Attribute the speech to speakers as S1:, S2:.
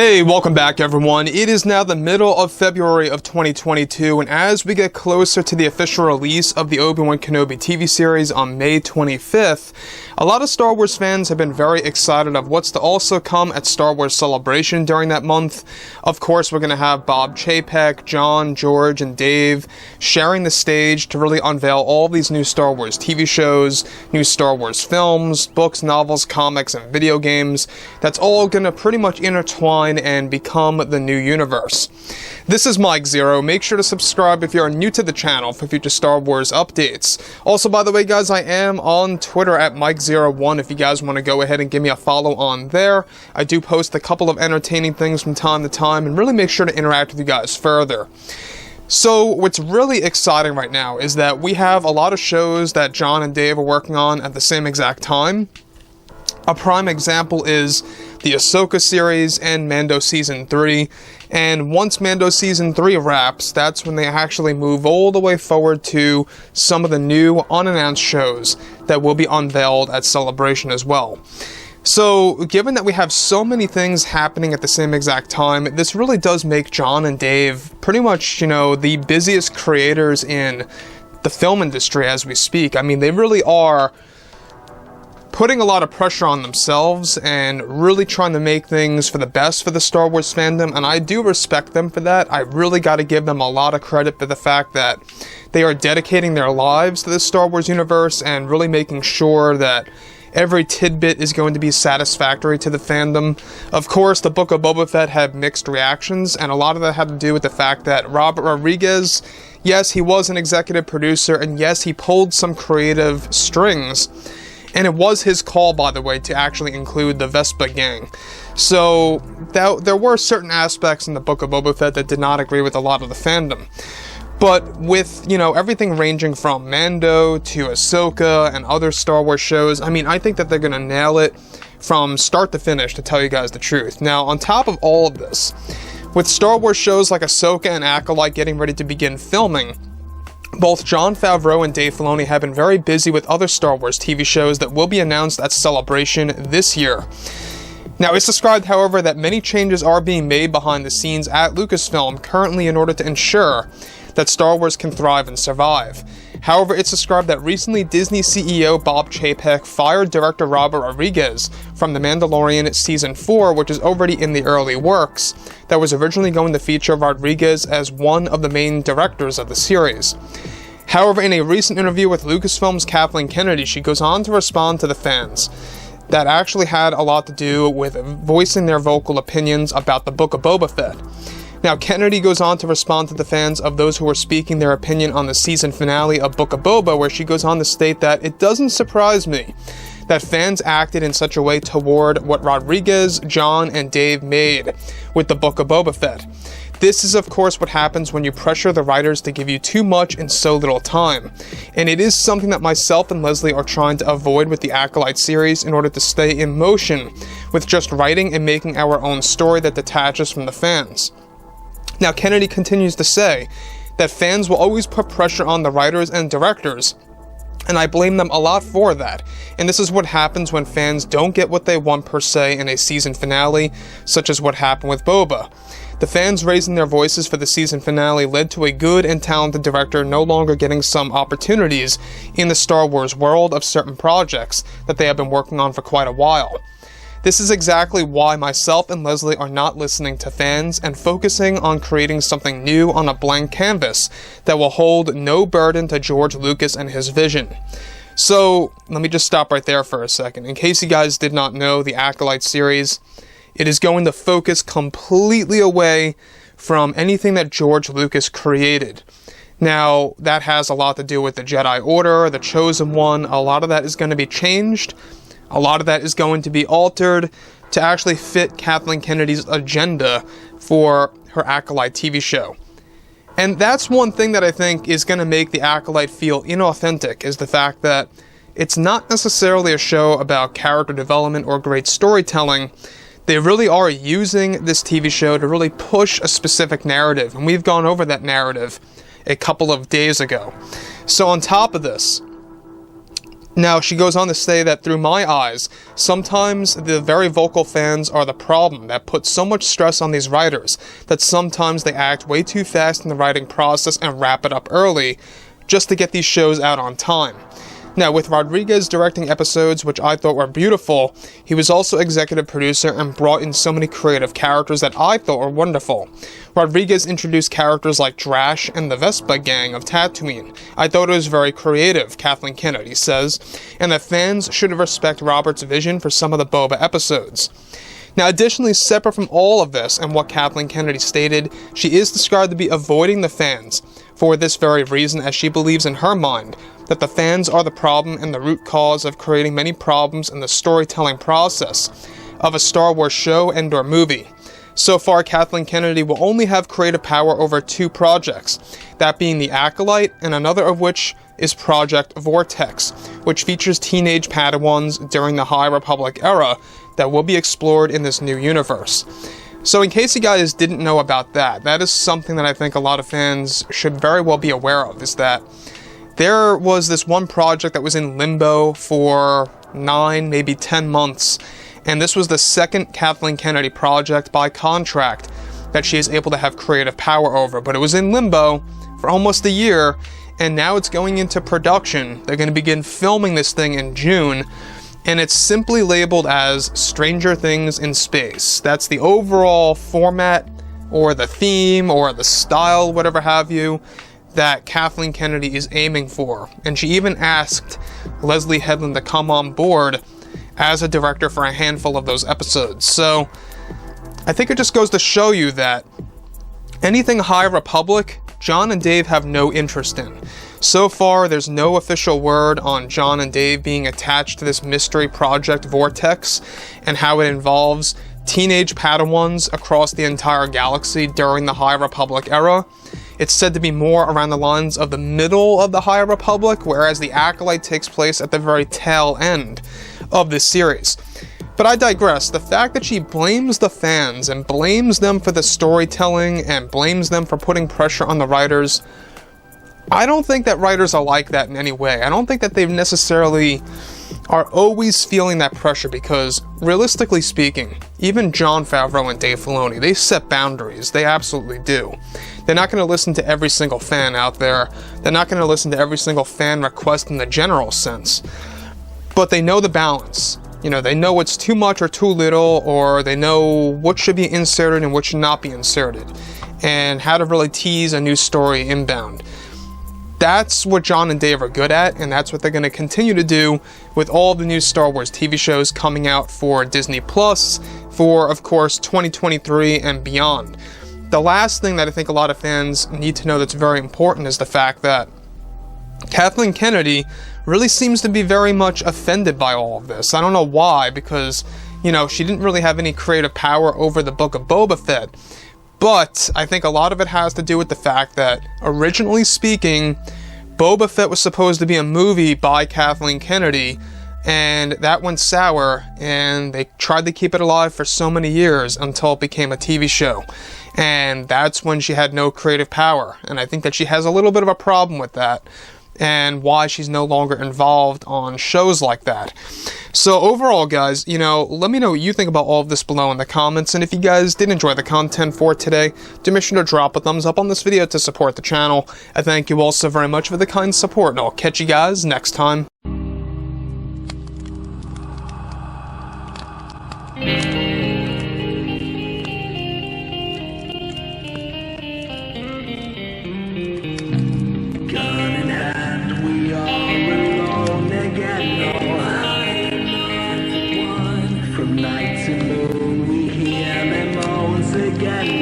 S1: Hey, welcome back everyone. It is now the middle of February of 2022, and as we get closer to the official release of the Obi-Wan Kenobi TV series on May 25th, a lot of Star Wars fans have been very excited of what's to also come at Star Wars Celebration during that month. Of course, we're going to have Bob Chapek, John, George, and Dave sharing the stage to really unveil all these new Star Wars TV shows, new Star Wars films, books, novels, comics, and video games. That's all going to pretty much intertwine and become the new universe. This is Mike Zero. Make sure to subscribe if you're new to the channel for future Star Wars updates. Also, by the way, guys, I am on Twitter at Mike01 if you guys want to go ahead and give me a follow on there. I do post a couple of entertaining things from time to time and really make sure to interact with you guys further. So what's really exciting right now is that we have a lot of shows that John and Dave are working on at the same exact time. A prime example is the Ahsoka series and Mando Season 3, and once Mando Season 3 wraps, that's when they actually move all the way forward to some of the new unannounced shows that will be unveiled at Celebration as well. So, given that we have so many things happening at the same exact time, this really does make John and Dave pretty much, the busiest creators in the film industry as we speak. I mean, they really are putting a lot of pressure on themselves and really trying to make things for the best for the Star Wars fandom, and I do respect them for that. I really got to give them a lot of credit for the fact that they are dedicating their lives to the Star Wars universe and really making sure that every tidbit is going to be satisfactory to the fandom. Of course, the Book of Boba Fett had mixed reactions, and a lot of that had to do with the fact that Robert Rodriguez, yes, he was an executive producer, and yes, he pulled some creative strings. And it was his call, by the way, to actually include the Vespa gang. So, there were certain aspects in the Book of Boba Fett that did not agree with a lot of the fandom. But with, everything ranging from Mando to Ahsoka and other Star Wars shows, I mean, I think that they're going to nail it from start to finish, to tell you guys the truth. Now, on top of all of this, with Star Wars shows like Ahsoka and Acolyte getting ready to begin filming, both Jon Favreau and Dave Filoni have been very busy with other Star Wars TV shows that will be announced at Celebration this year. Now, it's described, however, that many changes are being made behind the scenes at Lucasfilm currently in order to ensure that Star Wars can thrive and survive. However, it's described that recently Disney CEO Bob Chapek fired director Robert Rodriguez from The Mandalorian Season 4, which is already in the early works, that was originally going to feature Rodriguez as one of the main directors of the series. However, in a recent interview with Lucasfilm's Kathleen Kennedy, she goes on to respond to the fans that actually had a lot to do with voicing their vocal opinions about the Book of Boba Fett. Now, Kennedy goes on to respond to the fans of those who were speaking their opinion on the season finale of Book of Boba, where she goes on to state that it doesn't surprise me that fans acted in such a way toward what Rodriguez, John, and Dave made with the Book of Boba Fett. This is, of course, what happens when you pressure the writers to give you too much in so little time. And it is something that myself and Leslie are trying to avoid with the Acolyte series in order to stay in motion with just writing and making our own story that detaches from the fans. Now, Kennedy continues to say that fans will always put pressure on the writers and directors, and I blame them a lot for that. And this is what happens when fans don't get what they want per se in a season finale, such as what happened with Boba. The fans raising their voices for the season finale led to a good and talented director no longer getting some opportunities in the Star Wars world of certain projects that they have been working on for quite a while. This is exactly why myself and Leslie are not listening to fans and focusing on creating something new on a blank canvas that will hold no burden to George Lucas and his vision. So, let me just stop right there for a second. In case you guys did not know, the Acolyte series, it is going to focus completely away from anything that George Lucas created. Now, that has a lot to do with the Jedi Order, the Chosen One. A lot of that is going to be changed. A lot of that is going to be altered to actually fit Kathleen Kennedy's agenda for her Acolyte TV show. And that's one thing that I think is going to make the Acolyte feel inauthentic, is the fact that it's not necessarily a show about character development or great storytelling. They really are using this TV show to really push a specific narrative, and we've gone over that narrative a couple of days ago. So on top of this, Now, she goes on to say that through my eyes, sometimes the very vocal fans are the problem that put so much stress on these writers that sometimes they act way too fast in the writing process and wrap it up early just to get these shows out on time. Now, with Rodriguez directing episodes, which I thought were beautiful, he was also executive producer and brought in so many creative characters that I thought were wonderful. Rodriguez introduced characters like Drash and the Vespa gang of Tatooine. I thought it was very creative, Kathleen Kennedy says, and that fans should respect Robert's vision for some of the Boba episodes. Now, additionally, separate from all of this and what Kathleen Kennedy stated, she is described to be avoiding the fans for this very reason, as she believes in her mind that the fans are the problem and the root cause of creating many problems in the storytelling process of a Star Wars show and/or movie. So far, Kathleen Kennedy will only have creative power over 2 projects, that being The Acolyte and another of which is Project Vortex, which features teenage Padawans during the High Republic era that will be explored in this new universe. So in case you guys didn't know about that, that is something that I think a lot of fans should very well be aware of, is that there was this one project that was in limbo for 9, maybe 10 months, and this was the second Kathleen Kennedy project by contract that she is able to have creative power over, but it was in limbo for almost a year, and now it's going into production. They're going to begin filming this thing in June, and it's simply labeled as Stranger Things in Space. That's the overall format, or the theme, or the style, whatever have you, that Kathleen Kennedy is aiming for. And she even asked Leslie Headland to come on board as a director for a handful of those episodes. So I think it just goes to show you that anything High Republic, John and Dave have no interest in. So far, there's no official word on John and Dave being attached to this mystery project Vortex and how it involves teenage Padawans across the entire galaxy during the High Republic era. It's said to be more around the lines of the middle of the High Republic, whereas the Acolyte takes place at the very tail end of this series. But I digress. The fact that she blames the fans and blames them for the storytelling and blames them for putting pressure on the writers, I don't think that writers are like that in any way. I don't think that they necessarily are always feeling that pressure, because realistically speaking, even Jon Favreau and Dave Filoni, they set boundaries. They absolutely do. They're not going to listen to every single fan out there. They're not going to listen to every single fan request in the general sense. But they know the balance. You know, they know what's too much or too little, or they know what should be inserted and what should not be inserted, and how to really tease a new story inbound. That's what John and Dave are good at, and that's what they're going to continue to do with all the new Star Wars TV shows coming out for Disney Plus, for, of course, 2023 and beyond. The last thing that I think a lot of fans need to know that's very important is the fact that Kathleen Kennedy really seems to be very much offended by all of this. I don't know why, because, you know, she didn't really have any creative power over the book of Boba Fett. But I think a lot of it has to do with the fact that, originally speaking, Boba Fett was supposed to be a movie by Kathleen Kennedy, and that went sour, and they tried to keep it alive for so many years until it became a TV show. And that's when she had no creative power, and I think that she has a little bit of a problem with that, and why she's no longer involved on shows like that. So overall, guys, you know, let me know what you think about all of this below in the comments, and if you guys did enjoy the content for today, do make sure to drop a thumbs up on this video to support the channel. I thank you all so very much for the kind support, and I'll catch you guys next time.
S2: Night to moon, we hear them moans again.